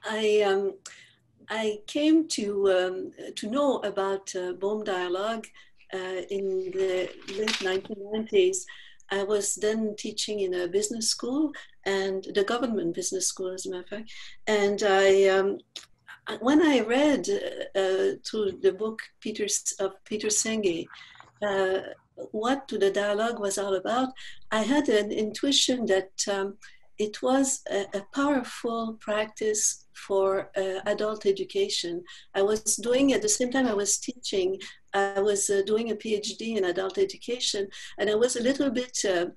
I came to know about Bohm dialogue in the late 1990s. I was then teaching in a business school, and the government business school, as a matter of fact. And when I read through the book of Peter Senge, uh, what the dialogue was all about, I had an intuition that it was a powerful practice for adult education. I was doing, at the same time I was teaching, I was doing a PhD in adult education, and I was a little bit uh,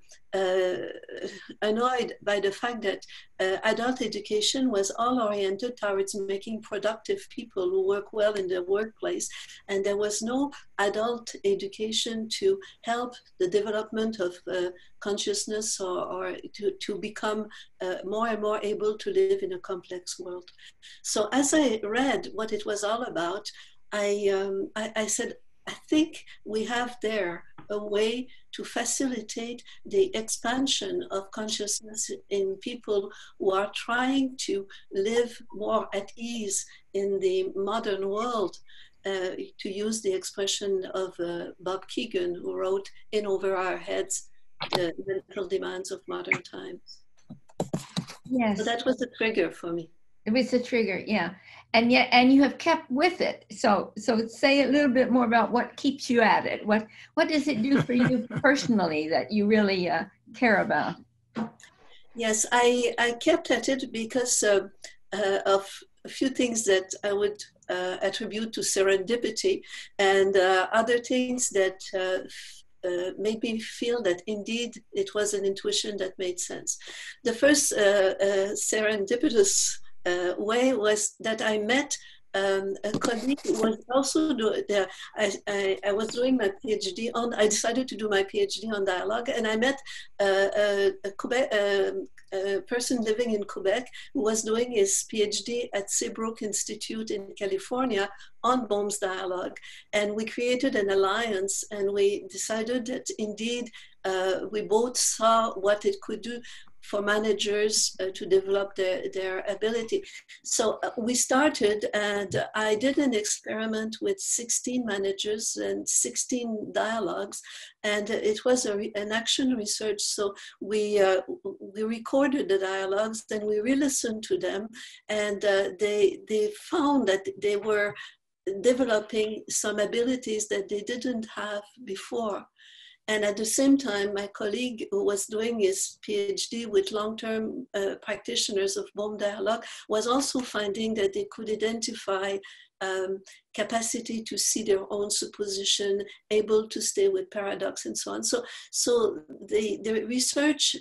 annoyed by the fact that adult education was all oriented towards making productive people who work well in the workplace, and there was no adult education to help the development of consciousness, or to become more and more able to live in a complex world. So as I read what it was all about, I said, I think we have there a way to facilitate the expansion of consciousness in people who are trying to live more at ease in the modern world, to use the expression of Bob Keegan, who wrote In Over Our Heads, the mental demands of modern times. Yes. So that was the trigger for me. It was a trigger, yeah. And yet, and you have kept with it. So say a little bit more about what keeps you at it. What does it do for you personally that you really care about? Yes, I kept at it because of a few things that I would attribute to serendipity, and other things that made me feel that indeed it was an intuition that made sense. The first serendipitous way was that I met a colleague who was also I was doing my PhD on, I decided to do my PhD on dialogue, and I met a person living in Quebec who was doing his PhD at Seabrook Institute in California on Bohm's dialogue. And we created an alliance, and we decided that indeed we both saw what it could do for managers to develop their ability. So we started, and I did an experiment with 16 managers and 16 dialogues, and it was an action research. So we recorded the dialogues, then we re-listened to them, and they found that they were developing some abilities that they didn't have before. And at the same time, my colleague who was doing his PhD with long-term practitioners of Bohm dialogue was also finding that they could identify capacity to see their own supposition, able to stay with paradox, and so on. So the research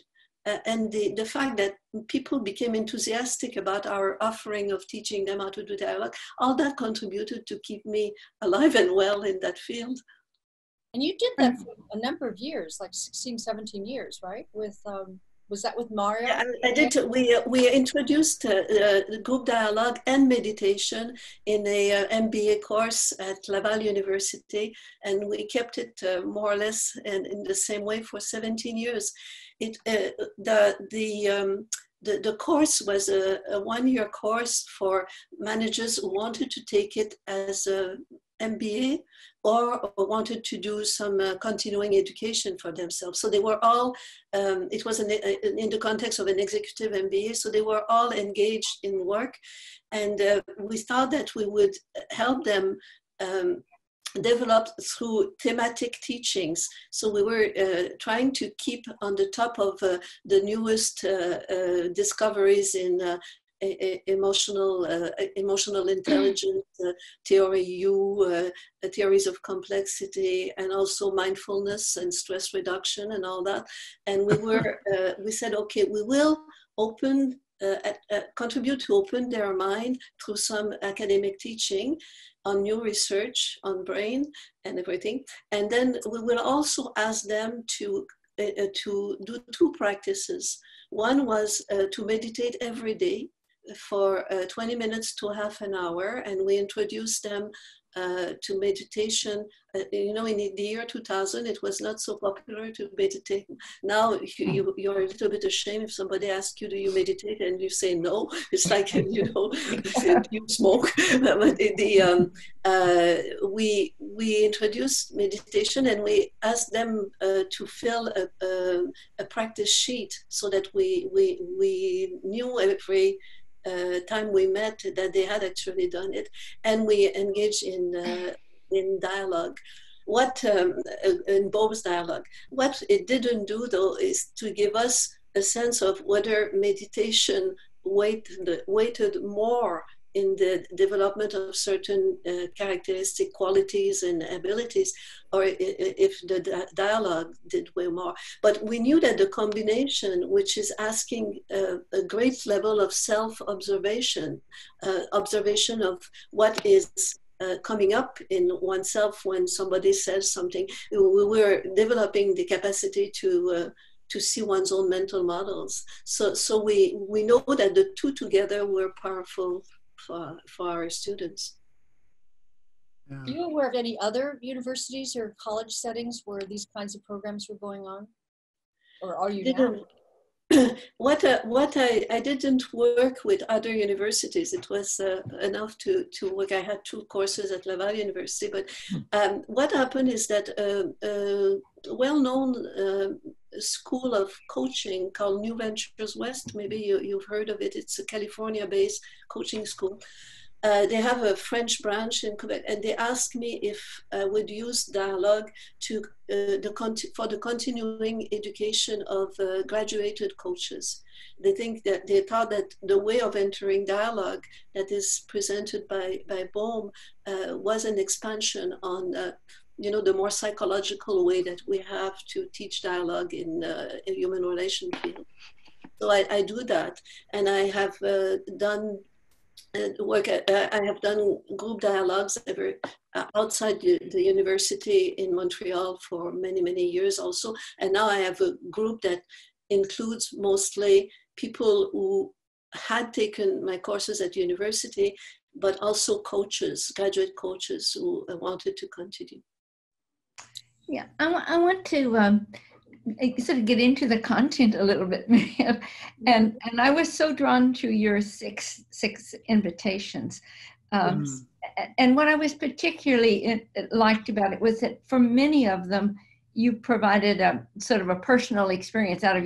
and the fact that people became enthusiastic about our offering of teaching them how to do dialogue, all that contributed to keep me alive and well in that field. And you did that for a number of years, like 16, 17 years, right? With was that with Mario? Yeah, I did. We introduced group dialogue and meditation in a MBA course at Laval University, and we kept it more or less in the same way for 17 years. The course was a one-year course for managers who wanted to take it as a MBA or wanted to do some continuing education for themselves. So they were all, it was in the context of an executive MBA, so they were all engaged in work. And we thought that we would help them developed through thematic teachings. So we were trying to keep on the top of the newest discoveries in emotional intelligence theory, theories of complexity, and also mindfulness and stress reduction and all that. And we said, okay, we will open, contribute to open their mind through some academic teaching on new research on brain and everything. And then we will also ask them to do two practices. One was to meditate every day for 20 minutes to half an hour, and we introduced them to meditation. In the year 2000, it was not so popular to meditate. Now you're a little bit ashamed if somebody asks you, do you meditate? And you say no. It's like, you smoke. But we introduced meditation, and we asked them to fill a practice sheet so that we knew every time we met that they had actually done it, and we engaged in dialogue. In Bob's dialogue, what it didn't do though is to give us a sense of whether meditation weighted more in the development of certain characteristic qualities and abilities, or if the dialogue did way more. But we knew that the combination, which is asking a great level of self-observation, observation of what is coming up in oneself when somebody says something, we were developing the capacity to see one's own mental models. So we know that the two together were powerful for our students. Yeah. Are you aware of any other universities or college settings where these kinds of programs were going on? Or are you now? I didn't work with other universities. It was enough to work. I had 2 courses at Laval University, but what happened is that a well-known school of coaching called New Ventures West, maybe you've heard of it. It's a California-based coaching school. They have a French branch in Quebec, and they asked me if I would use dialogue for the continuing education of graduated coaches. They thought that the way of entering dialogue that is presented by Bohm was an expansion on the more psychological way that we have to teach dialogue in a human relation field. So I do that, and I have done I have done group dialogues outside the university in Montreal for many, many years also. And now I have a group that includes mostly people who had taken my courses at university, but also coaches, graduate coaches who wanted to continue. Yeah, I want to sort of get into the content a little bit, and I was so drawn to your six invitations, and what I was particularly liked about it was that for many of them you provided a sort of a personal experience out of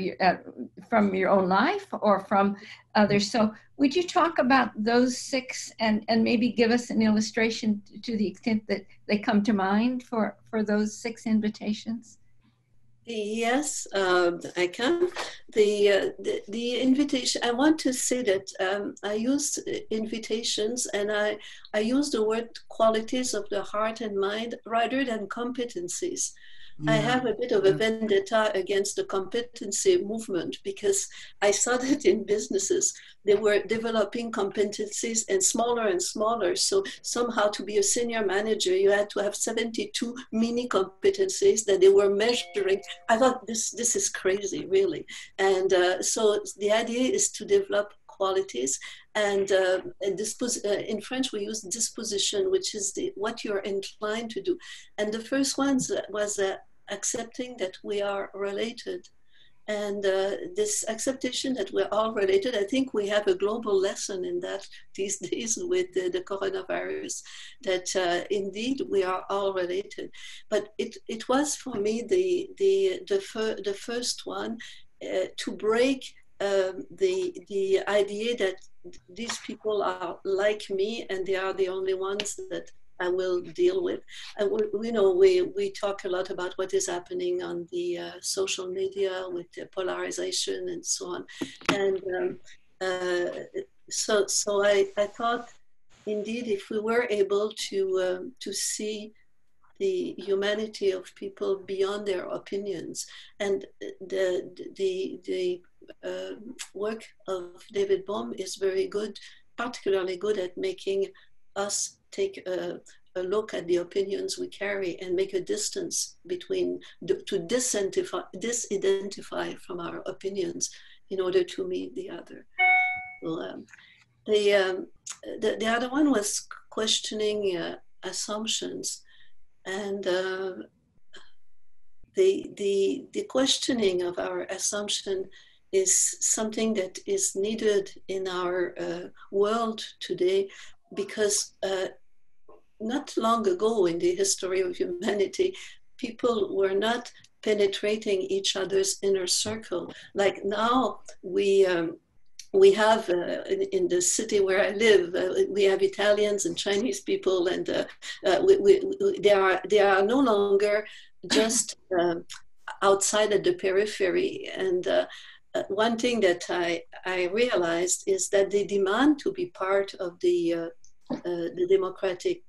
from your own life or from others. So would you talk about those 6 and maybe give us an illustration to the extent that they come to mind for those 6 invitations? Yes, I can. The invitation, I want to say that I used invitations, and I used the word qualities of the heart and mind rather than competencies. Yeah. I have a bit of a vendetta against the competency movement because I saw that in businesses, they were developing competencies and smaller. So somehow to be a senior manager, you had to have 72 mini competencies that they were measuring. I thought this is crazy, really. And so the idea is to develop qualities, and in French we use disposition, which is what you're inclined to do. And the first one was accepting that we are related. And this acceptation that we're all related, I think we have a global lesson in that these days with the coronavirus, that indeed we are all related. But it was for me the first one to break the idea that these people are like me and they are the only ones that I will deal with. We talk a lot about what is happening on the social media with the polarization and so on. And so I thought, indeed, if we were able to see the humanity of people beyond their opinions, and the work of David Bohm is very good, particularly good at making us take a look at the opinions we carry and make a distance between, to disidentify from our opinions in order to meet the other. Well, the other one was questioning assumptions. And the questioning of our assumption is something that is needed in our world today, because not long ago in the history of humanity, people were not penetrating each other's inner circle. Like now, we have in the city where I live, we have Italians and Chinese people, and they are no longer just outside at the periphery. And one thing that I realized is that they demand to be part of the democratic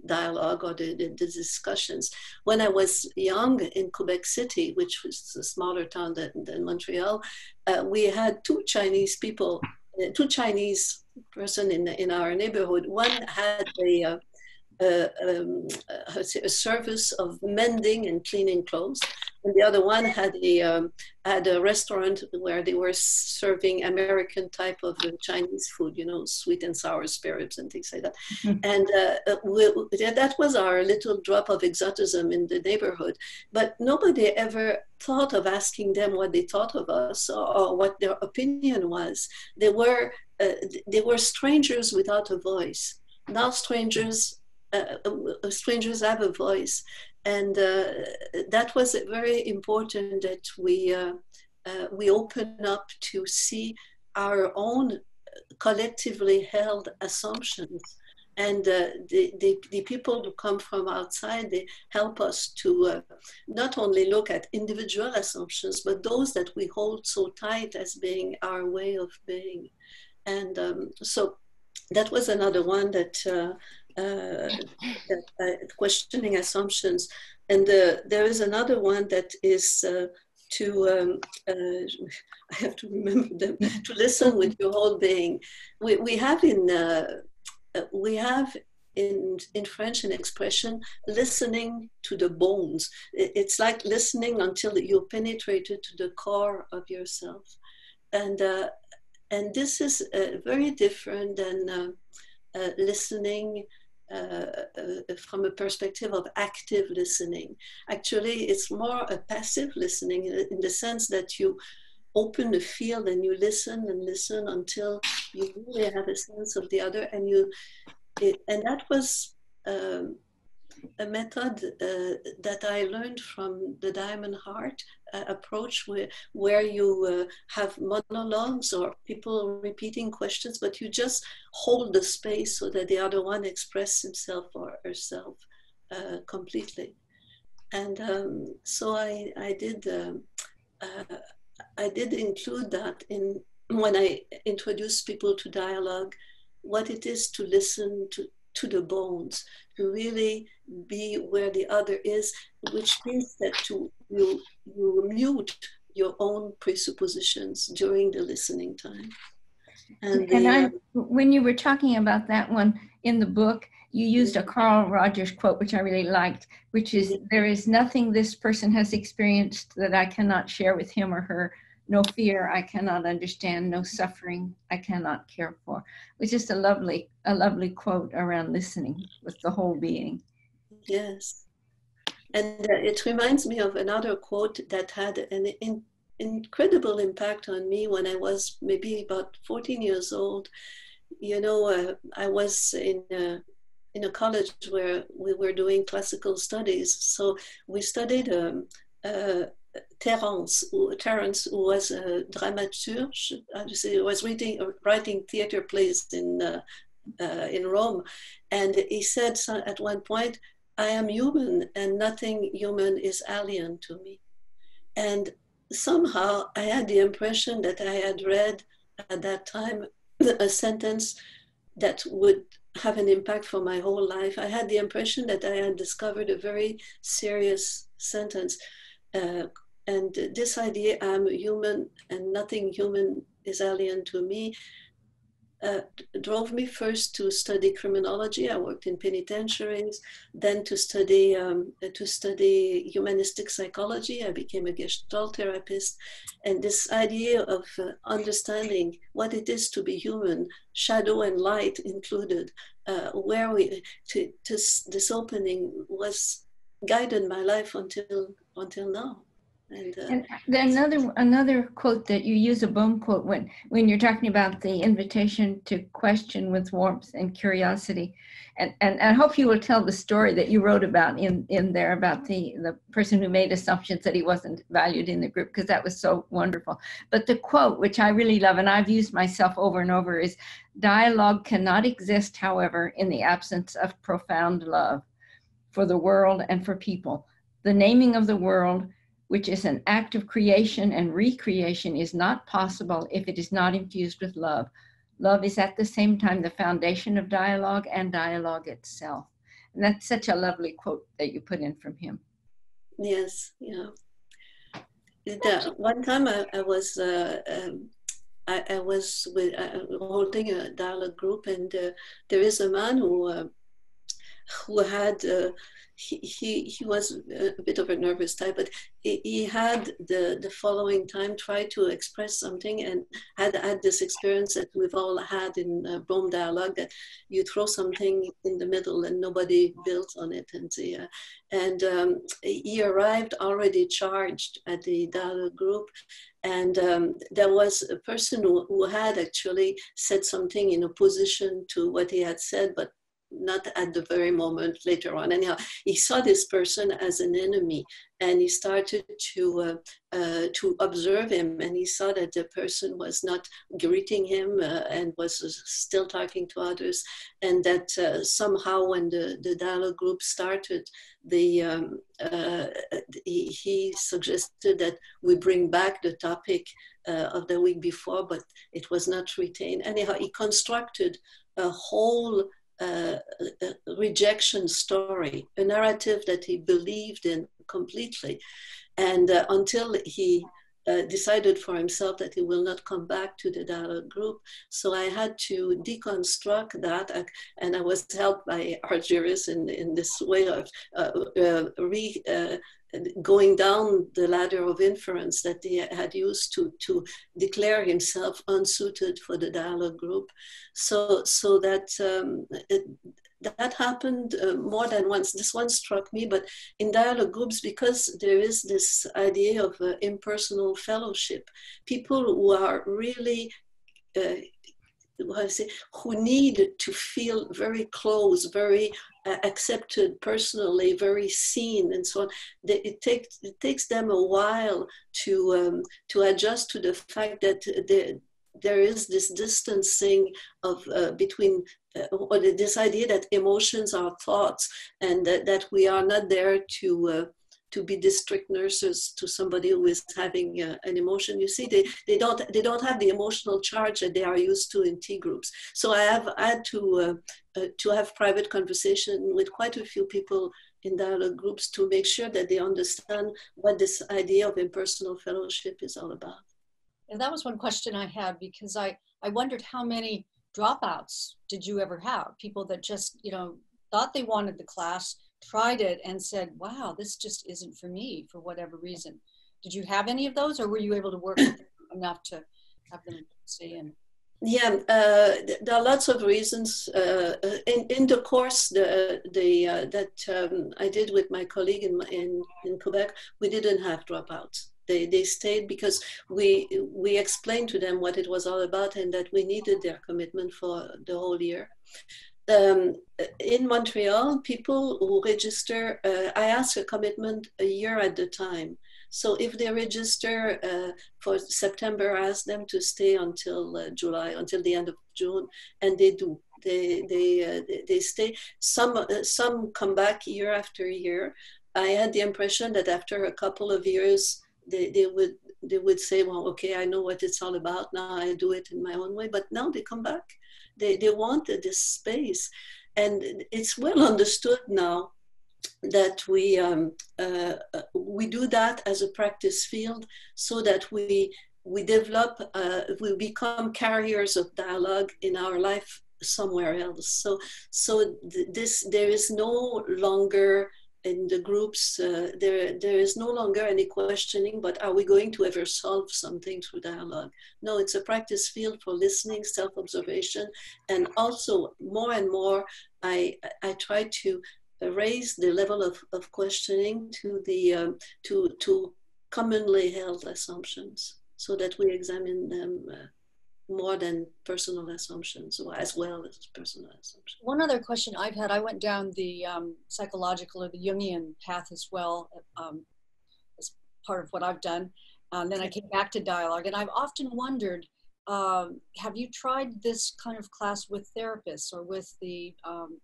dialogue or the discussions. When I was young in Quebec City, which was a smaller town than Montreal, we had two Chinese person in our neighborhood. One had a service of mending and cleaning clothes, and the other one had a restaurant where they were serving American type of Chinese food, you know, sweet and sour spirits and things like that. Mm-hmm. And that was our little drop of exotism in the neighborhood. But nobody ever thought of asking them what they thought of us or what their opinion was. They were strangers without a voice. Now strangers have a voice, and that was very important that we open up to see our own collectively held assumptions, and the people who come from outside, they help us to not only look at individual assumptions, but those that we hold so tight as being our way of being. And so that was another one that questioning assumptions. And there is another one that is I have to remember them, to listen with your whole being. We have in French an expression, listening to the bones. It's like listening until you're penetrated to the core of yourself. And this is very different than listening from a perspective of active listening. Actually, it's more a passive listening in the sense that you open the field and you listen and listen until you really have a sense of the other. And and that was a method that I learned from the Diamond Heart approach, where you have monologues or people repeating questions, but you just hold the space so that the other one expresses himself or herself completely. And so I did include that in when I introduce people to dialogue, what it is to listen to the bones, to really be where the other is, which means that you mute your own presuppositions during the listening time. And when you were talking about that one in the book, you used a Carl Rogers quote, which I really liked, which is, "There is nothing this person has experienced that I cannot share with him or her. No fear I cannot understand, no suffering I cannot care for." It's just a lovely quote around listening with the whole being. Yes. And it reminds me of another quote that had an incredible impact on me when I was maybe about 14 years old. You know, I was in a college where we were doing classical studies. So we studied Terence, who was a dramaturge, was writing theater plays in Rome. And he said at one point, "I am human and nothing human is alien to me." And somehow I had the impression that I had read at that time a sentence that would have an impact for my whole life. I had the impression that I had discovered a very serious sentence. And this idea, I'm human and nothing human is alien to me, drove me first to study criminology. I worked in penitentiaries, then to study humanistic psychology. I became a Gestalt therapist, and this idea of understanding what it is to be human, shadow and light included, this opening was guided my life until now. And then another quote that you use, a Bohm quote, when you're talking about the invitation to question with warmth and curiosity, and I hope you will tell the story that you wrote about in there about the person who made assumptions that he wasn't valued in the group, because that was so wonderful. But the quote, which I really love and I've used myself over and over, is, "Dialogue cannot exist, however, in the absence of profound love for the world and for people. The naming of the world, which is an act of creation and recreation, is not possible if it is not infused with love. Love is at the same time the foundation of dialogue and dialogue itself." And that's such a lovely quote that you put in from him. Yes, yeah. One time I was holding a dialogue group, and there is a man who had he was a bit of a nervous type, but he had the following time tried to express something and had this experience that we've all had in Bohm dialogue, that you throw something in the middle and nobody builds on it. And he arrived already charged at the dialogue group, and there was a person who had actually said something in opposition to what he had said, but not at the very moment, later on. Anyhow, he saw this person as an enemy, and he started to observe him, and he saw that the person was not greeting him and was still talking to others, and that somehow when the dialogue group started, he suggested that we bring back the topic of the week before, but it was not retained. Anyhow, he constructed a whole rejection story, a narrative that he believed in completely, and until he decided for himself that he will not come back to the dialogue group. So I had to deconstruct that, and I was helped by Argyris in this way of going down the ladder of inference that he had used to declare himself unsuited for the dialogue group. So that that happened more than once. This one struck me, but in dialogue groups, because there is this idea of impersonal fellowship, people who are really who need to feel very close, very accepted personally, very seen, and so on. It takes them a while to adjust to the fact that there is this distancing of between or this idea that emotions are thoughts, and that we are not there to be district nurses to somebody who is having an emotion. You see, they don't have the emotional charge that they are used to in T groups. So I have had to have private conversation with quite a few people in dialogue groups to make sure that they understand what this idea of impersonal fellowship is all about. And that was one question I had, because I wondered how many dropouts did you ever have? People that just, thought they wanted the class, tried it, and said, wow, this just isn't for me for whatever reason. Did you have any of those, or were you able to work with them enough to have them see? And yeah, there are lots of reasons. In the course that I did with my colleague in Quebec, we didn't have dropouts. They stayed because we explained to them what it was all about and that we needed their commitment for the whole year. In Montreal, people who register, I ask a commitment a year at a time. So if they register for September, I ask them to stay until July, until the end of June, and they do. They stay. Some come back year after year. I had the impression that after a couple of years, they would say, well, okay, I know what it's all about now. I do it in my own way. But now they come back. They wanted this space, and it's well understood now that we do that as a practice field, so that we we develop, we become carriers of dialogue in our life somewhere else. So there is no longer in the groups, there is no longer any questioning, but are we going to ever solve something through dialogue? No, it's a practice field for listening, self-observation, and also more and more, I try to raise the level of questioning to the to commonly held assumptions, so that we examine them more than personal assumptions, or as well as personal assumptions. One other question I've had, I went down the psychological or the Jungian path as well, as part of what I've done. And then I came back to dialogue, and I've often wondered, have you tried this kind of class with therapists or with the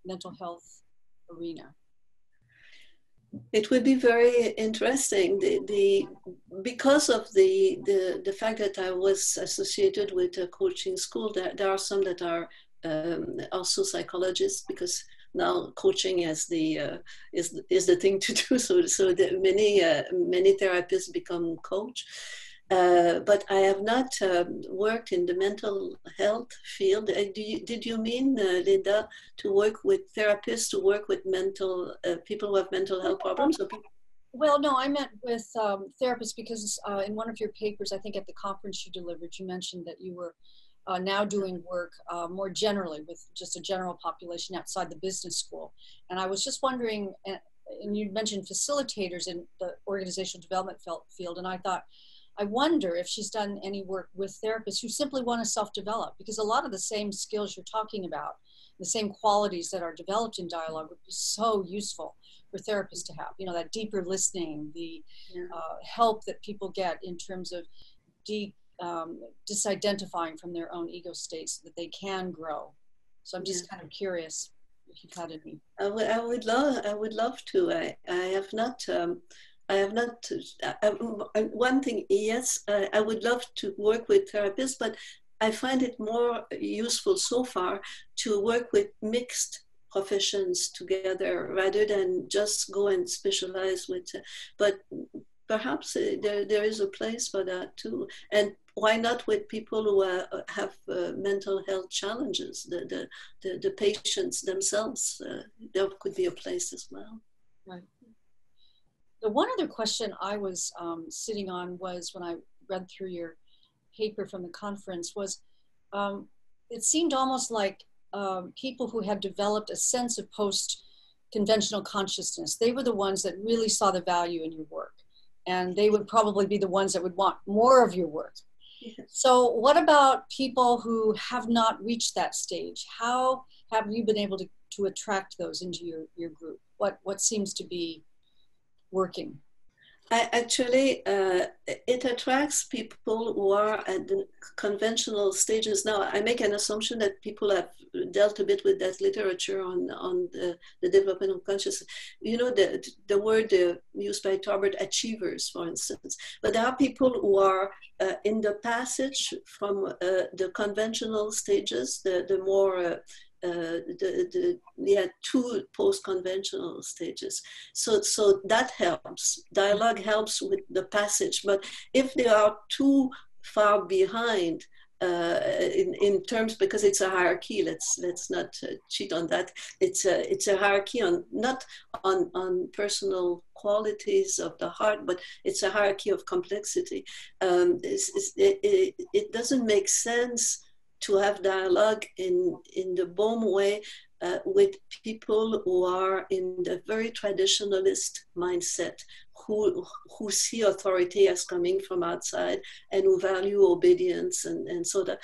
mental health arena? It would be very interesting. Because of the fact that I was associated with a coaching school, there are some that are also psychologists, because now coaching is the thing to do. So many therapists become coach. But I have not worked in the mental health field. Did you mean, Linda, to work with therapists, to work with people who have mental health problems? Or people? Well, no, I meant with therapists, because in one of your papers, I think at the conference you delivered, you mentioned that you were now doing work more generally with just a general population outside the business school. And I was just wondering, and you mentioned facilitators in the organizational development field, and I thought, I wonder if she's done any work with therapists who simply want to self-develop, because a lot of the same skills you're talking about, the same qualities that are developed in dialogue, would be so useful for therapists to have. You know, that deeper listening, the help that people get in terms of disidentifying from their own ego states so that they can grow. So I'm just kind of curious if you've had any. I would love to. I have not. One thing, yes, I would love to work with therapists, but I find it more useful so far to work with mixed professions together rather than just go and specialize with, but perhaps there is a place for that too. And why not with people who have mental health challenges, the patients themselves, there could be a place as well. Right. The one other question I was sitting on was, when I read through your paper from the conference, was it seemed almost like people who had developed a sense of post-conventional consciousness, they were the ones that really saw the value in your work. And they would probably be the ones that would want more of your work. Yes. So what about people who have not reached that stage? How have you been able to attract those into your group? What seems to be working? It attracts people who are at the conventional stages. Now, I make an assumption that people have dealt a bit with that literature on the development of consciousness. You know, the word used by Tarbert, achievers, for instance. But there are people who are in the passage from the conventional stages, the more two post-conventional stages. So that helps. Dialogue helps with the passage. But if they are too far behind in terms, because it's a hierarchy, let's not cheat on that. It's a hierarchy not on personal qualities of the heart, but it's a hierarchy of complexity. It doesn't make sense to have dialogue in the Bohm way with people who are in the very traditionalist mindset, who see authority as coming from outside and who value obedience, and so that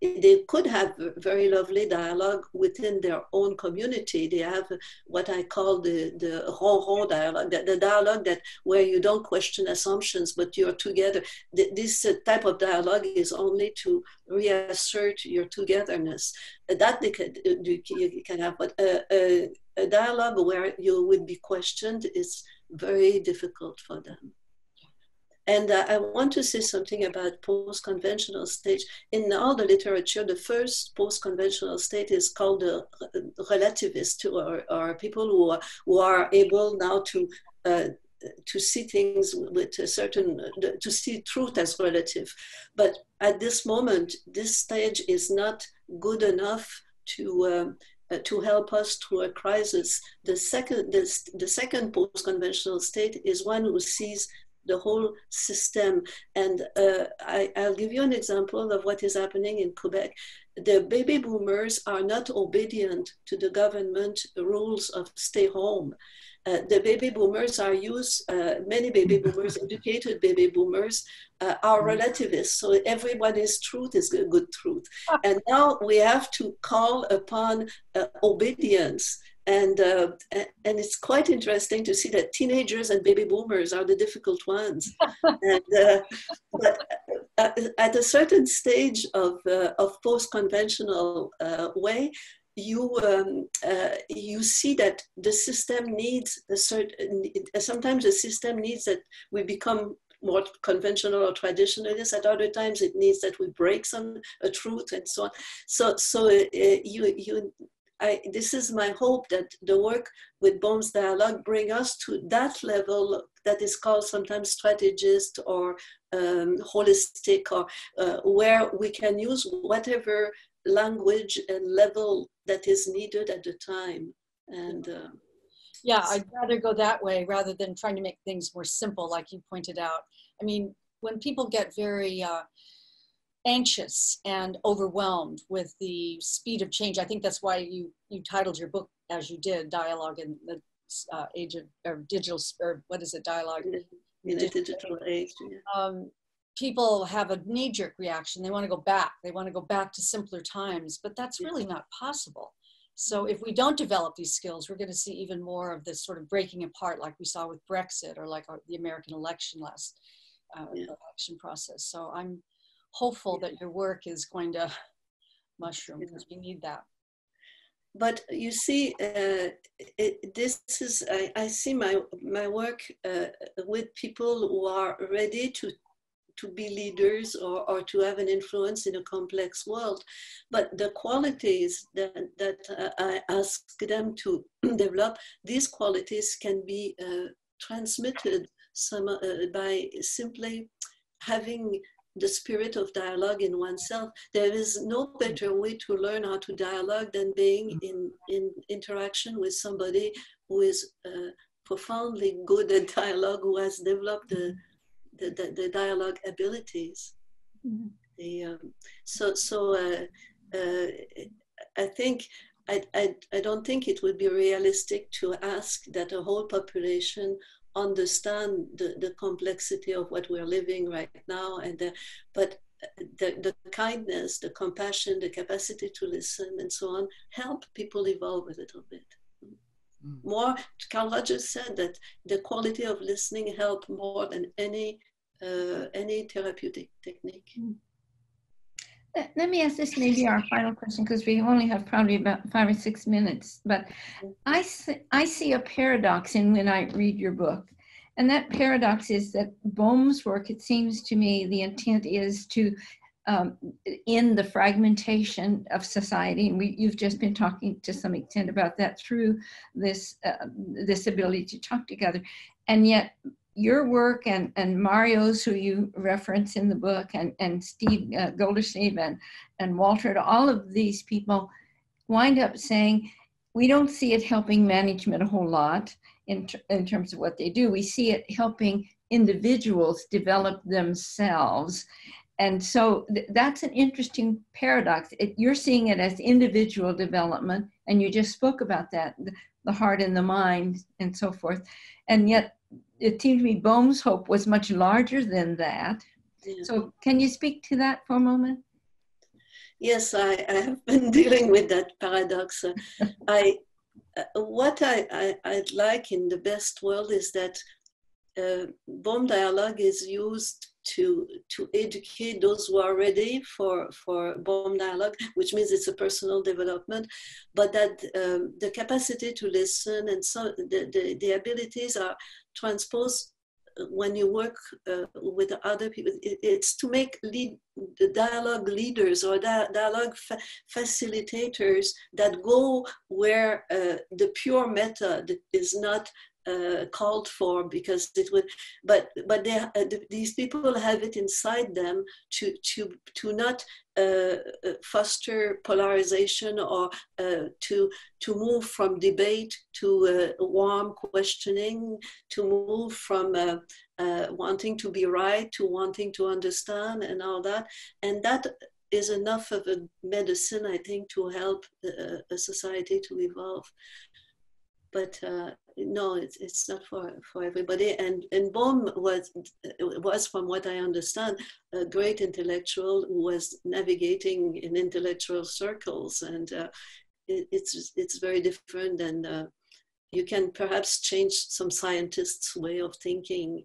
they could have very lovely dialogue within their own community. They have what I call the ronron dialogue, the dialogue where you don't question assumptions, but you're together. This type of dialogue is only to reassert your togetherness. That you can have, but a dialogue where you would be questioned is very difficult for them. And I want to say something about post-conventional stage. In all the literature, the first post-conventional state is called the relativist, or people who are able now to to see things with a certain, to see truth as relative. But at this moment, this stage is not good enough to help us through a crisis. The second post-conventional state is one who sees the whole system. And I'll give you an example of what is happening in Quebec. The baby boomers are not obedient to the government rules of stay home. The baby boomers are many baby boomers, educated baby boomers, are relativists. So everybody's truth is a good truth. And now we have to call upon obedience. And it's quite interesting to see that teenagers and baby boomers are the difficult ones. But at a certain stage of post-conventional way, you see that the system needs sometimes the system needs that we become more conventional or traditionalist. At other times, it needs that we break a truth and so on. So this is my hope that the work with Boehm's dialogue bring us to that level that is called sometimes strategist or holistic, or where we can use whatever language and level that is needed at the time. And yeah, I'd rather go that way rather than trying to make things more simple, like you pointed out. I mean, when people get very anxious and overwhelmed with the speed of change, I think that's why you titled your book as you did, Dialogue in the Age of Digital, or what is it, Dialogue? In a digital age. Yeah. People have a knee-jerk reaction. They want to go back. They want to go back to simpler times, but that's really not possible. So if we don't develop these skills, we're going to see even more of this sort of breaking apart, like we saw with Brexit, or like the American election election process. So I'm hopeful that your work is going to mushroom, because we need that. But you see, I see my work with people who are ready to be leaders or to have an influence in a complex world. But the qualities that I ask them to develop, these qualities can be transmitted by simply having the spirit of dialogue in oneself. There is no better way to learn how to dialogue than being in interaction with somebody who is profoundly good at dialogue, who has developed the dialogue abilities. Mm-hmm. I think I don't think it would be realistic to ask that a whole population understand the complexity of what we're living right now, but the kindness, the compassion, the capacity to listen, and so on, help people evolve a little bit. More, Carl Rogers said that the quality of listening helped more than any therapeutic technique. Let me ask this, maybe our final question, because we only have probably about 5 or 6 minutes. But I see a paradox in when I read your book. And that paradox is that Boehm's work, it seems to me, the intent is to end the fragmentation of society. And you've just been talking to some extent about that through this ability to talk together. And yet your work and Mario's, who you reference in the book, and Steve Goldersleeve and Walter, all of these people wind up saying, we don't see it helping management a whole lot in terms of what they do. We see it helping individuals develop themselves. And so that's an interesting paradox. You're seeing it as individual development, and you just spoke about that, the heart and the mind and so forth. And yet it seems to me Boehm's hope was much larger than that. Yeah. So can you speak to that for a moment? Yes, I have been dealing with that paradox. What I'd like in the best world is that Boehm dialogue is used to educate those who are ready for Boehm dialogue, which means it's a personal development, but that the capacity to listen and so the abilities are transposed when you work with other people. It's to make the dialogue leaders or dialogue facilitators that go where the pure method is not called for, because it would, but these people have it inside them to not foster polarization, or to move from debate to warm questioning, to move from wanting to be right to wanting to understand and all that. And that is enough of a medicine, I think, to help a society to evolve. But no, it's not for everybody. And Bohm was, from what I understand, a great intellectual who was navigating in intellectual circles, and it's very different. And you can perhaps change some scientists' way of thinking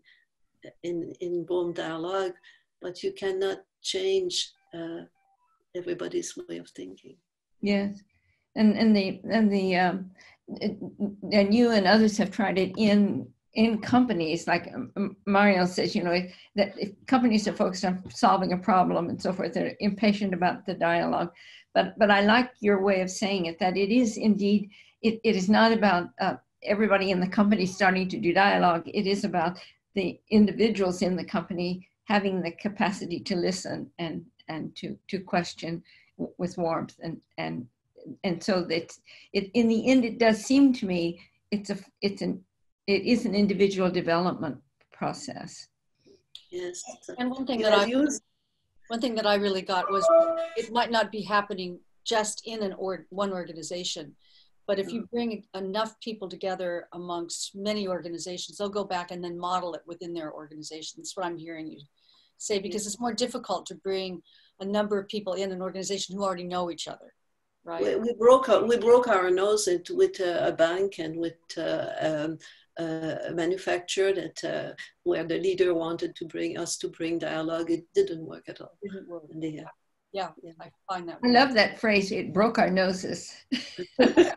in Bohm dialogue, but you cannot change everybody's way of thinking. Yes, and you and others have tried it in companies, like Mariel says, you know, that if companies are focused on solving a problem and so forth, they're impatient about the dialogue. But I like your way of saying it, that it is indeed, it is not about everybody in the company starting to do dialogue. It is about the individuals in the company having the capacity to listen and to question with warmth, and so that it, in the end, it does seem to me it is an individual development process. Yes. And one thing that I really got was, it might not be happening just in one organization, but if you bring enough people together amongst many organizations, they'll go back and then model it within their organization. That's what I'm hearing you say, because it's more difficult to bring a number of people in an organization who already know each other. Right. We broke our nose with a bank and with a manufacturer that where the leader wanted to bring dialogue. It didn't work at all. Didn't work. Yeah, I find that. I love that phrase. It broke our noses. Okay.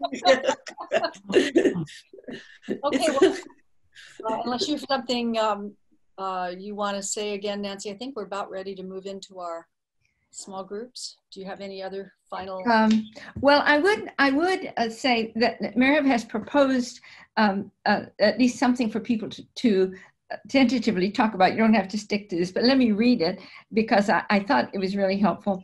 Well, unless you have something you want to say again, Nancy, I think we're about ready to move into our small groups. Do you have any other final? Well, I would say that Mary has proposed at least something for people to tentatively talk about. You don't have to stick to this, but let me read it, because I thought it was really helpful.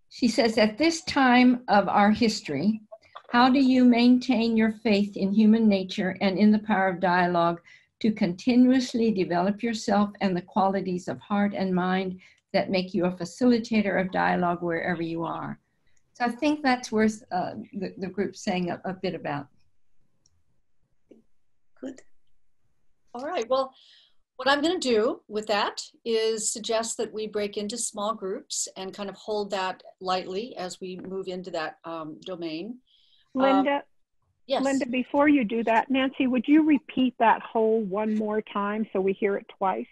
She says, at this time of our history, how do you maintain your faith in human nature and in the power of dialogue to continuously develop yourself and the qualities of heart and mind that make you a facilitator of dialogue wherever you are? So I think that's worth the group saying a bit about. Good. All right. Well, what I'm going to do with that is suggest that we break into small groups and kind of hold that lightly as we move into that domain. Linda, yes. Linda, before you do that, Nancy, would you repeat that whole one more time so we hear it twice?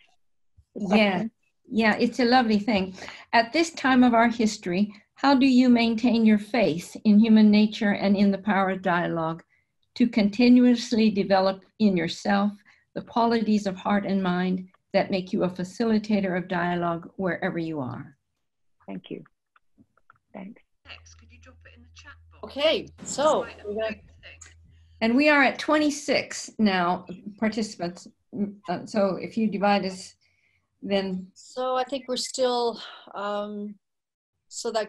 Yeah, it's a lovely thing. At this time of our history, how do you maintain your faith in human nature and in the power of dialogue to continuously develop in yourself the qualities of heart and mind that make you a facilitator of dialogue wherever you are? Thank you. Thanks. Could you drop it in the chat box? Okay, so and we are at 26 now participants. So if you divide us, then. So I think we're still, so that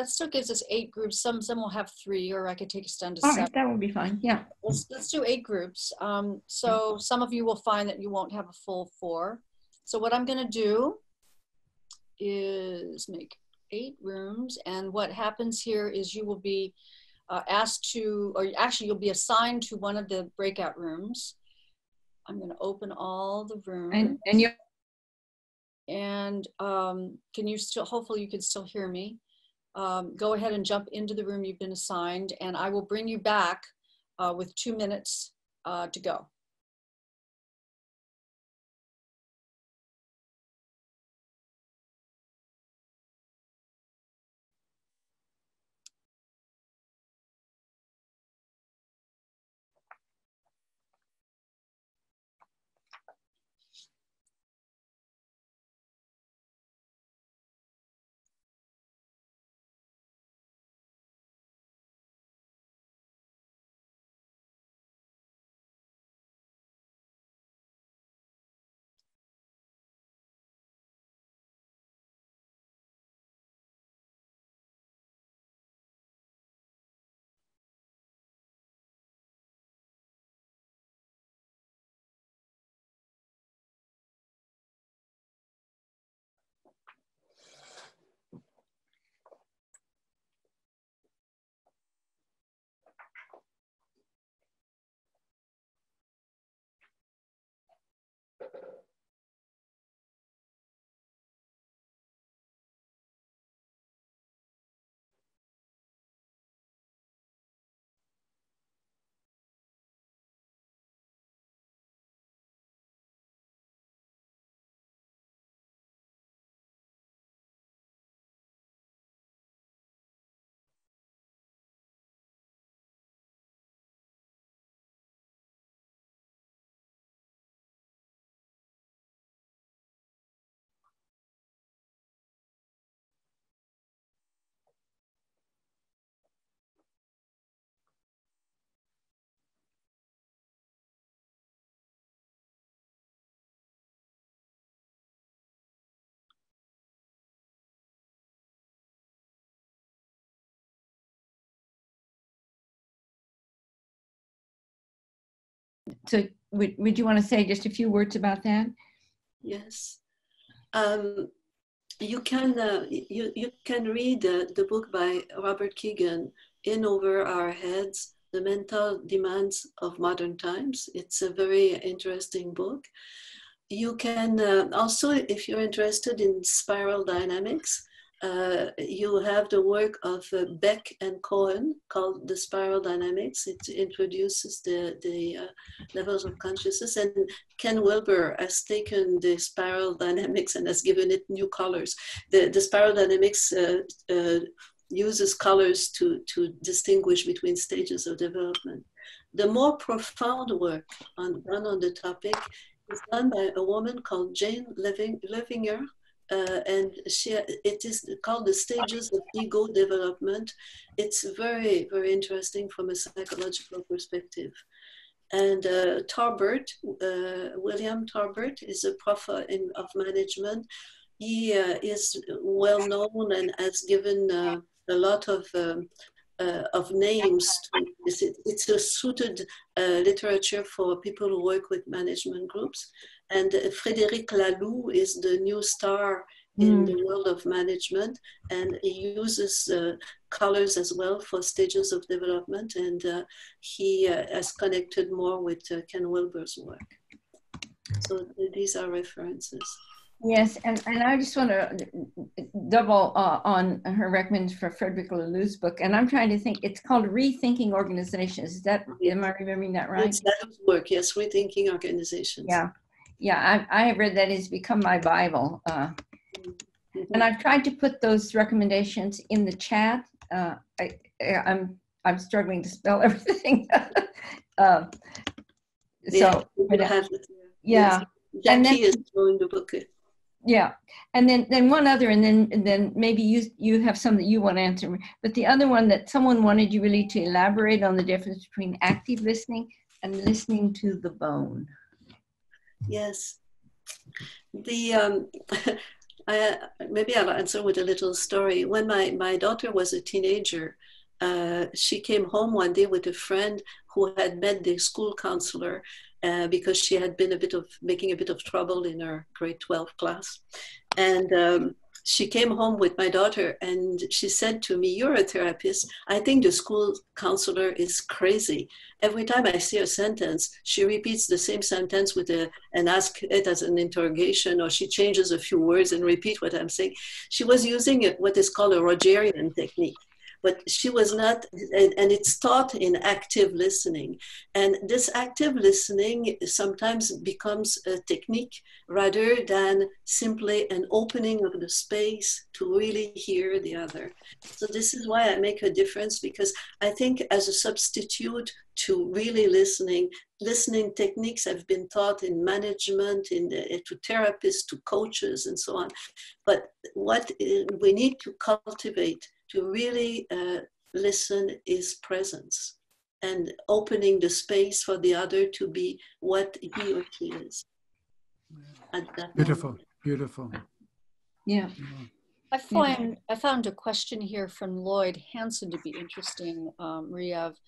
still gives us 8 groups. Some will have 3, or I could take us down to 7. Right, that will be fine. Yeah. Let's do 8 groups. So some of you will find that you won't have a full 4. So what I'm going to do is make 8 rooms, and what happens here is you will be asked to, or actually you'll be assigned to one of the breakout rooms. I'm going to open all the rooms. And can you still, hopefully you can still hear me. Go ahead and jump into the room you've been assigned, and I will bring you back with 2 minutes to go. so would you want to say just a few words about that? Yes. You can read the book by Robert Keegan, In Over Our Heads, The Mental Demands of Modern Times. It's a very interesting book. You can also, if you're interested in spiral dynamics, you have the work of Beck and Cohen called The Spiral Dynamics. It introduces the levels of consciousness, and Ken Wilber has taken the spiral dynamics and has given it new colors. The spiral dynamics uses colors to distinguish between stages of development. The more profound work done on the topic is done by a woman called Jane Levinger, and it is called The Stages of Ego Development. It's very, very interesting from a psychological perspective. And Tarbert, William Tarbert, is a prof of management. He is well known and has given a lot of names to this. It's a suited literature for people who work with management groups. And Frédéric Laloux is the new star in the world of management, and he uses colors as well for stages of development, and he has connected more with Ken Wilber's work. So these are references. Yes, and I just want to double on her recommendation for Frederick Laloux's book, and I'm trying to think. It's called Rethinking Organizations. Is that, am I remembering that right? It's Laloux's work, yes, Rethinking Organizations. Yeah, I have read that. It's become my Bible. And I've tried to put those recommendations in the chat. I'm struggling to spell everything. Yeah. Jackie is doing the book. Yeah, and then one other, and then maybe you have some that you want to answer. But the other one that someone wanted you really to elaborate on the difference between active listening and listening to the bone. Yes, maybe I'll answer with a little story. When my daughter was a teenager, she came home one day with a friend who had met the school counselor because she had been making a bit of trouble in her grade 12 class. And she came home with my daughter and she said to me, "You're a therapist. I think the school counselor is crazy. Every time I see a sentence, she repeats the same sentence and asks it as an interrogation, or she changes a few words and repeat what I'm saying." She was using what is called a Rogerian technique. But she was not, and it's taught in active listening. And this active listening sometimes becomes a technique rather than simply an opening of the space to really hear the other. So this is why I make a difference, because I think as a substitute to really listening techniques have been taught in management, to therapists, to coaches, and so on. But what we need to cultivate to really listen is presence and opening the space for the other to be what he or she is. Beautiful, beautiful. Yeah. I found a question here from Lloyd Hansen to be interesting, Riev.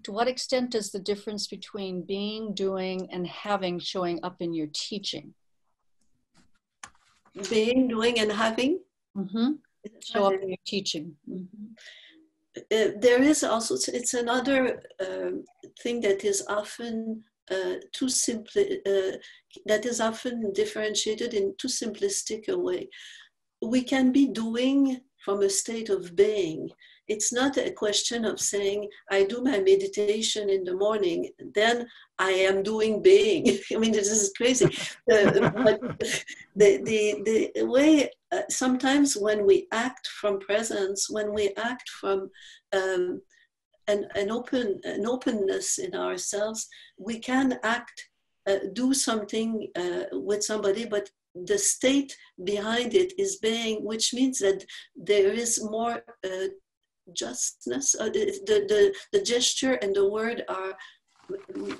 To what extent does the difference between being, doing, and having showing up in your teaching? Being, doing, and having? Mm-hmm. Show up in your teaching. Mm-hmm. There is also, it's another thing that is often that is often differentiated in too simplistic a way. We can be doing from a state of being. It's not a question of saying, I do my meditation in the morning, then I am doing being. I mean, this is crazy. But the way, sometimes when we act from presence, when we act from an openness in ourselves, we can act, do something with somebody, but the state behind it is being, which means that there is more justness. The gesture and the word are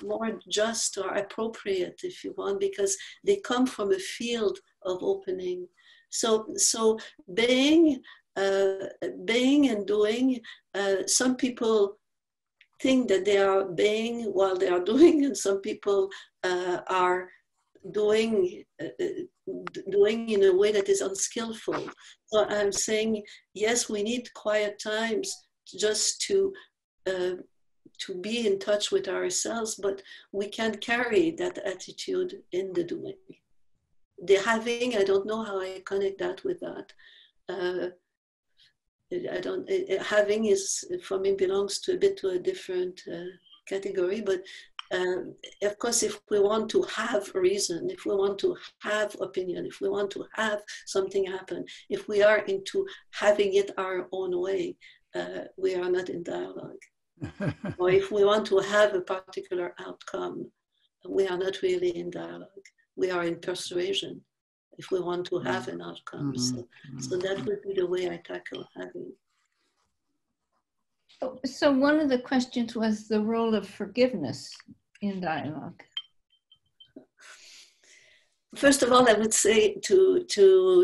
more just or appropriate, if you want, because they come from a field of opening. So being and doing, some people think that they are obeying while they are doing, and some people are doing in a way that is unskillful. So I'm saying, yes, we need quiet times just to be in touch with ourselves, but we can carry that attitude in the doing. The having, I don't know how I connect that with that. Having is, for me, belongs to a different category, but of course, if we want to have a reason, if we want to have opinion, if we want to have something happen, if we are into having it our own way, we are not in dialogue. Or if we want to have a particular outcome, we are not really in dialogue. We are in persuasion if we want to have an outcome. So that would be the way I tackle having. So one of the questions was the role of forgiveness in dialogue. First of all, I would say to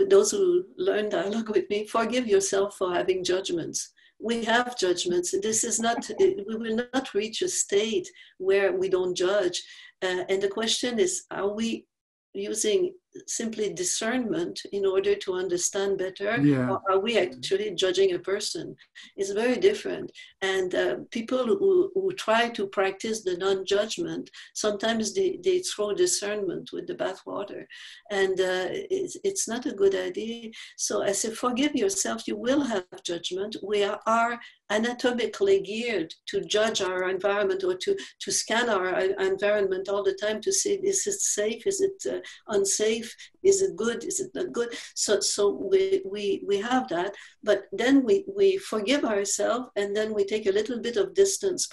those who learn dialogue with me, forgive yourself for having judgments. We have judgments. This is not, we will not reach a state where we don't judge. And the question is, are we using simply discernment in order to understand better, or are we actually judging a person? It's very different. And people who try to practice the non-judgment, sometimes they throw discernment with the bathwater, and it's not a good idea. So I say, forgive yourself. You will have judgment. We are anatomically geared to judge our environment, or to scan our environment all the time to see, is it safe? Is it unsafe? Is it good? Is it not good? So we have that, but then we forgive ourselves, and then we take a little bit of distance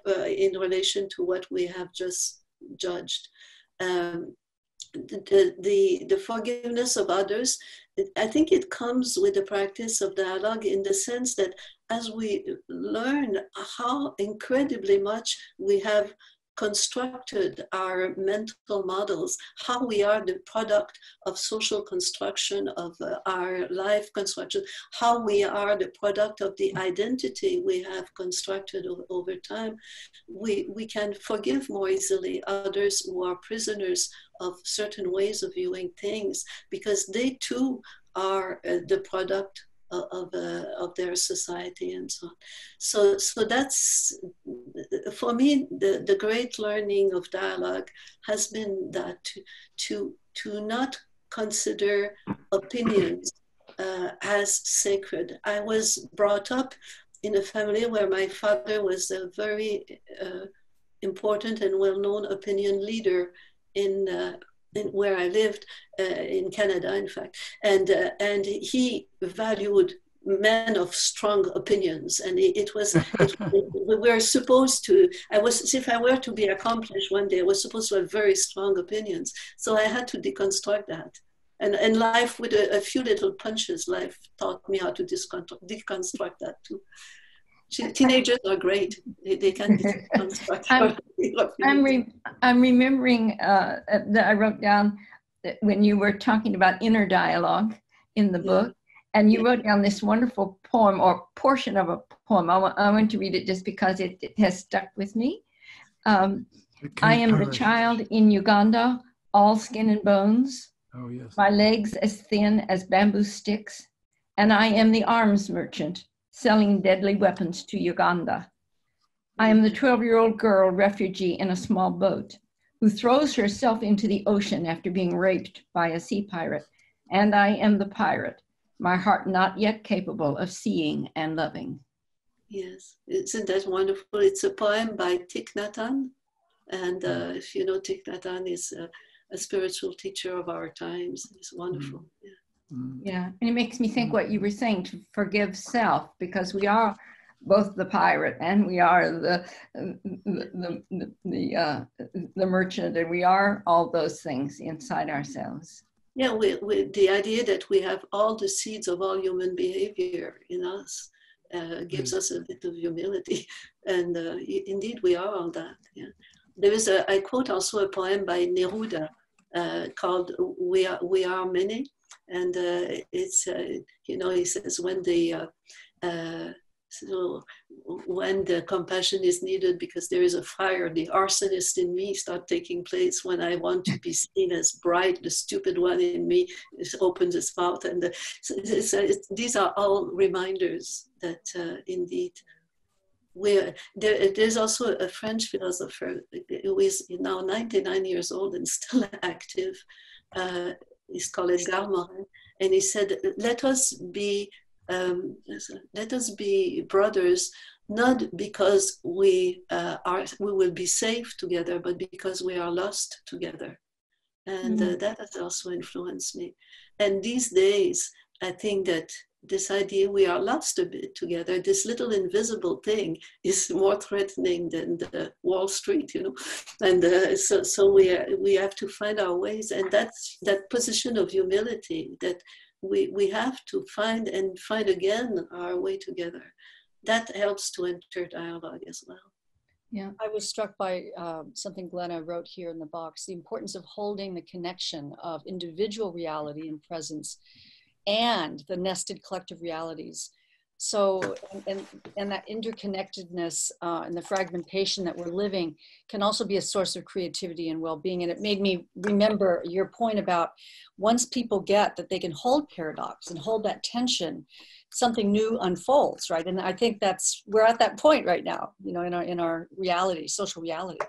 in relation to what we have just judged. The forgiveness of others, I think it comes with the practice of dialogue, in the sense that as we learn how incredibly much we have constructed our mental models, how we are the product of social construction, of our life construction, how we are the product of the identity we have constructed over time, we can forgive more easily others who are prisoners of certain ways of viewing things, because they too are the product of their society and so on. So that's, for me, the great learning of dialogue has been that to not consider opinions as sacred. I was brought up in a family where my father was a very important and well-known opinion leader in where I lived, in Canada, in fact, and he valued men of strong opinions, and we were supposed to. If I were to be accomplished one day, I was supposed to have very strong opinions. So I had to deconstruct that, and life, with a few little punches, life taught me how to deconstruct that too. Teenagers are great. They can deconstruct. I'm remembering that I wrote down that when you were talking about inner dialogue in the book, and you wrote down this wonderful poem, or portion of a poem. I want to read it just because it has stuck with me. I am the child in Uganda, all skin and bones. Oh, yes. My legs as thin as bamboo sticks, and I am the arms merchant selling deadly weapons to Uganda. I am the 12-year-old girl refugee in a small boat who throws herself into the ocean after being raped by a sea pirate. And I am the pirate, my heart not yet capable of seeing and loving. Yes, isn't that wonderful? It's a poem by Thich Nhat Hanh. And if you know, Thich Nhat Hanh is a spiritual teacher of our times. It's wonderful. Yeah. Yeah, and it makes me think what you were saying, to forgive self, because we are both the pirate and we are the merchant, and we are all those things inside ourselves. Yeah, with the idea that we have all the seeds of all human behavior in us gives us a bit of humility, and indeed we are all that. Yeah, there is I quote also a poem by Neruda called "We Are Many." And it's, he says, when the So when the compassion is needed because there is a fire, the arsonist in me start taking place. When I want to be seen as bright, the stupid one in me opens its mouth. And these are all reminders that indeed, there's also a French philosopher who is now 99 years old and still active. He's called Edgar Morin, and he said, let us be brothers, not because we will be safe together, but because we are lost together. And that has also influenced me. And these days, I think that this idea we are lost a bit together, this little invisible thing is more threatening than the Wall Street, you know. And so we have to find our ways. And that's that position of humility that we have to find again our way together. That helps to enter dialogue as well. Yeah, I was struck by something Glenna wrote here in the box, the importance of holding the connection of individual reality and presence and the nested collective realities. So, and that interconnectedness and the fragmentation that we're living can also be a source of creativity and well-being. And it made me remember your point about once people get that they can hold paradox and hold that tension, something new unfolds, right? And I think we're at that point right now, you know, in our reality, social reality.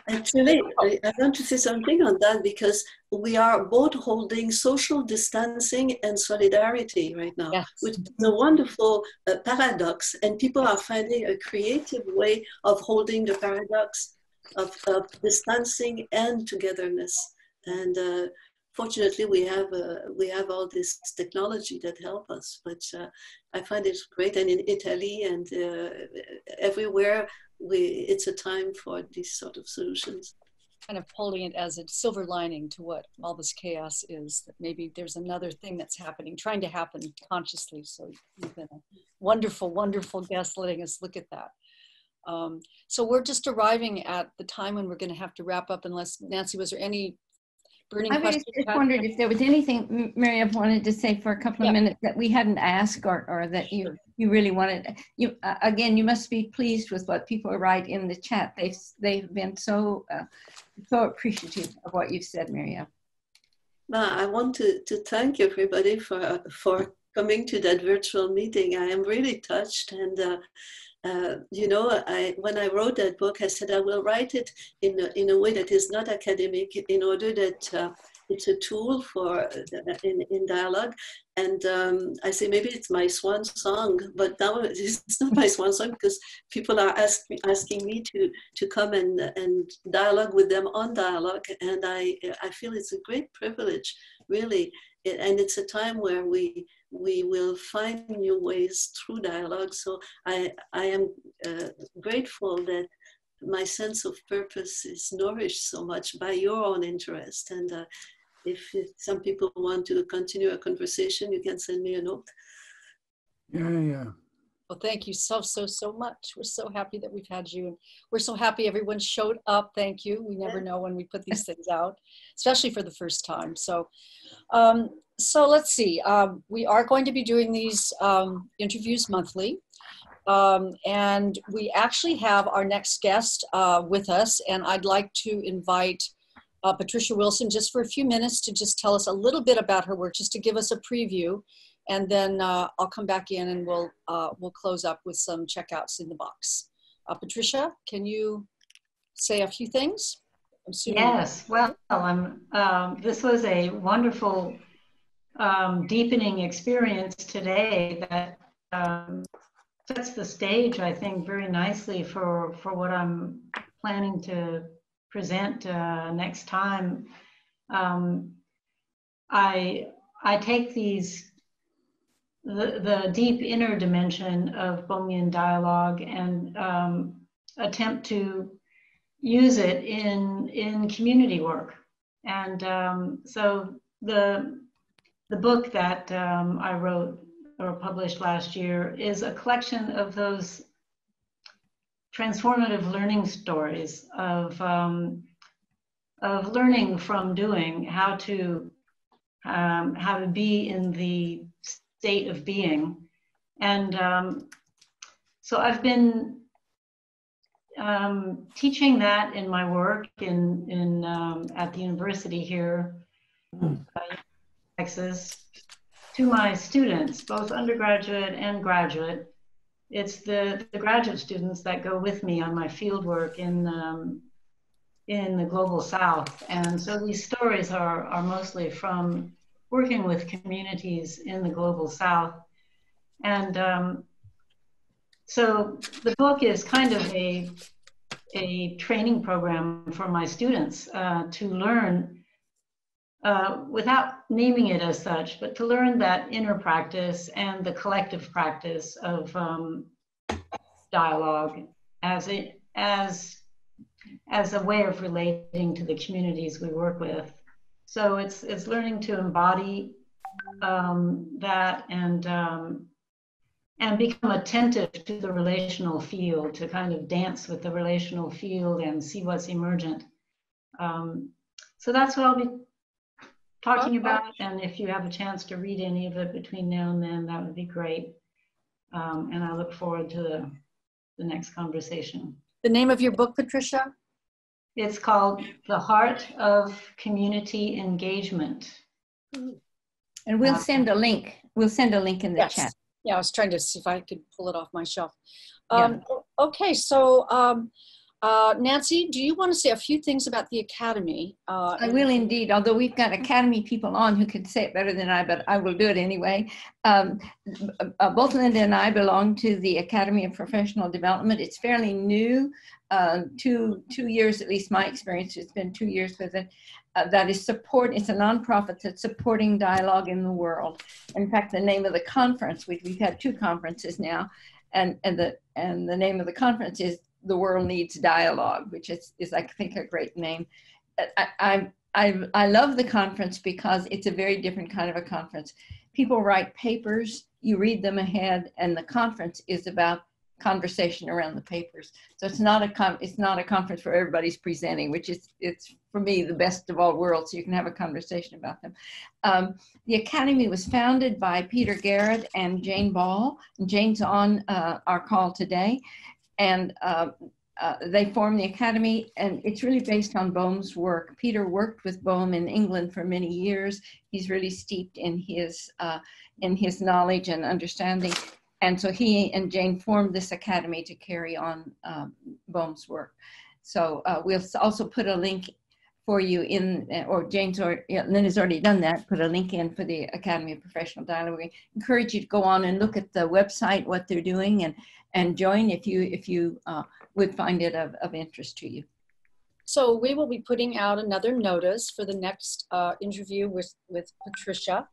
Actually, I want to say something on that because we are both holding social distancing and solidarity right now, yes, which is a wonderful paradox. And people are finding a creative way of holding the paradox of distancing and togetherness. And fortunately, we have all this technology that help us. But I find it great. And in Italy and everywhere, it's a time for these sort of solutions. Kind of holding it as a silver lining to what all this chaos is, that maybe there's another thing that's happening, trying to happen consciously. So you've been a wonderful, wonderful guest letting us look at that. So we're just arriving at the time when we're going to have to wrap up, unless, Nancy, was there any burning questions? I just wondered if there was anything Mary wanted to say for a couple of minutes that we hadn't asked, or that you really wanted. Again, you must be pleased with what people write in the chat. They've been so appreciative of what you've said, Miriam. I want to thank everybody for coming to that virtual meeting. I am really touched, and you know, when I wrote that book, I said I will write it in a way that is not academic, in order that it's a tool for in dialogue. And I say maybe it's my swan song, but now it's not my swan song because people are asking me to come and dialogue with them on dialogue, and I feel it's a great privilege, really. And it's a time where we will find new ways through dialogue. So I am grateful that my sense of purpose is nourished so much by your own interest. And if some people want to continue a conversation, you can send me a note. Yeah. Well, thank you so much. We're so happy that we've had you. And we're so happy everyone showed up. Thank you. We never know when we put these things out, especially for the first time. So, so let's see. We are going to be doing these interviews monthly. And we actually have our next guest with us. And I'd like to invite Patricia Wilson just for a few minutes to just tell us a little bit about her work, just to give us a preview. And then I'll come back in and we'll close up with some checkouts in the box. Patricia, can you say a few things? Yes, well, this was a wonderful deepening experience today that sets the stage, I think, very nicely for what I'm planning to present next time. I take the deep inner dimension of Bohmian dialogue and attempt to use it in community work. And so the book that I wrote or published last year is a collection of those transformative learning stories of learning from doing, how to be in the state of being. And So I've been teaching that in my work at the university here in Texas to my students, both undergraduate and graduate. It's the graduate students that go with me on my field work in the Global South. And so these stories are mostly from working with communities in the Global South. And so the book is kind of a training program for my students to learn, without naming it as such, but to learn that inner practice and the collective practice of dialogue as a way of relating to the communities we work with. So it's learning to embody that and become attentive to the relational field, to kind of dance with the relational field and see what's emergent. So that's what I'll be talking about. And if you have a chance to read any of it between now and then, that would be great. And I look forward to the next conversation. The name of your book, Patricia? It's called The Heart of Community Engagement. And we'll send a link. We'll send a link in the Yes. chat. Yeah, I was trying to see if I could pull it off my shelf. Yeah. Okay, so Nancy, do you want to say a few things about the Academy? I will indeed, although we've got Academy people on who can say it better than I, but I will do it anyway. Both Linda and I belong to the Academy of Professional Development. It's fairly new, 2 years, at least my experience, it's been 2 years with it. That is it's a nonprofit that's supporting dialogue in the world. In fact, the name of the conference, we've had 2 conferences now, and the name of the conference is The World Needs Dialogue, which is I think a great name. I love the conference because it's a very different kind of a conference. People write papers, you read them ahead, and the conference is about conversation around the papers. So it's not a conference where everybody's presenting, which it's for me the best of all worlds. So you can have a conversation about them. The Academy was founded by Peter Garrett and Jane Ball. And Jane's on our call today. And they formed the Academy, and it's really based on Boehm's work. Peter worked with Boehm in England for many years. He's really steeped in his knowledge and understanding. And so he and Jane formed this Academy to carry on Boehm's work. So we'll also put a link for you in, or Linda's already done that, put a link in for the Academy of Professional Dialogue. We encourage you to go on and look at the website, what they're doing, and join if you would find it of interest to you. So we will be putting out another notice for the next interview with Patricia.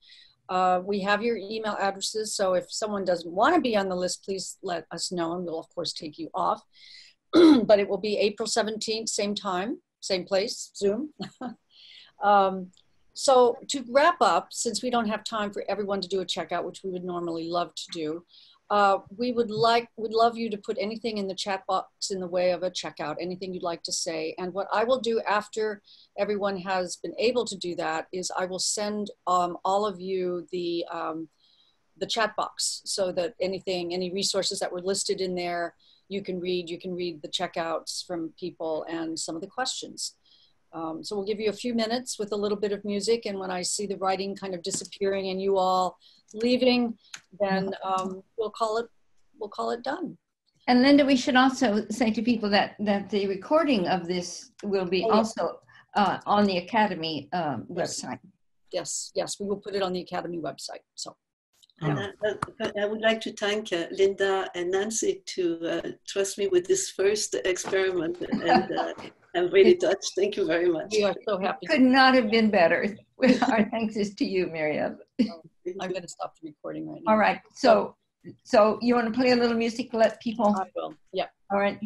We have your email addresses, so if someone doesn't want to be on the list, please let us know, and we'll of course take you off. But it will be April 17th, same time, same place, Zoom. So to wrap up, since we don't have time for everyone to do a checkout, which we would normally love to do, we would love you to put anything in the chat box in the way of a checkout, anything you'd like to say. And what I will do after everyone has been able to do that is I will send all of you the chat box, so that any resources that were listed in there, you can read the checkouts from people and some of the questions. So we'll give you a few minutes with a little bit of music, and when I see the writing kind of disappearing and you all leaving, then we'll call it done. And Linda, we should also say to people that the recording of this will be also on the Academy website. Yes, we will put it on the Academy website. So. And I would like to thank Linda and Nancy to trust me with this first experiment, and I'm really touched. Thank you very much. We are so happy. Could not have been better. Our thanks is to you, Miriam. I'm going to stop the recording right now. All right. So you want to play a little music to let people? I will. Yeah. All right.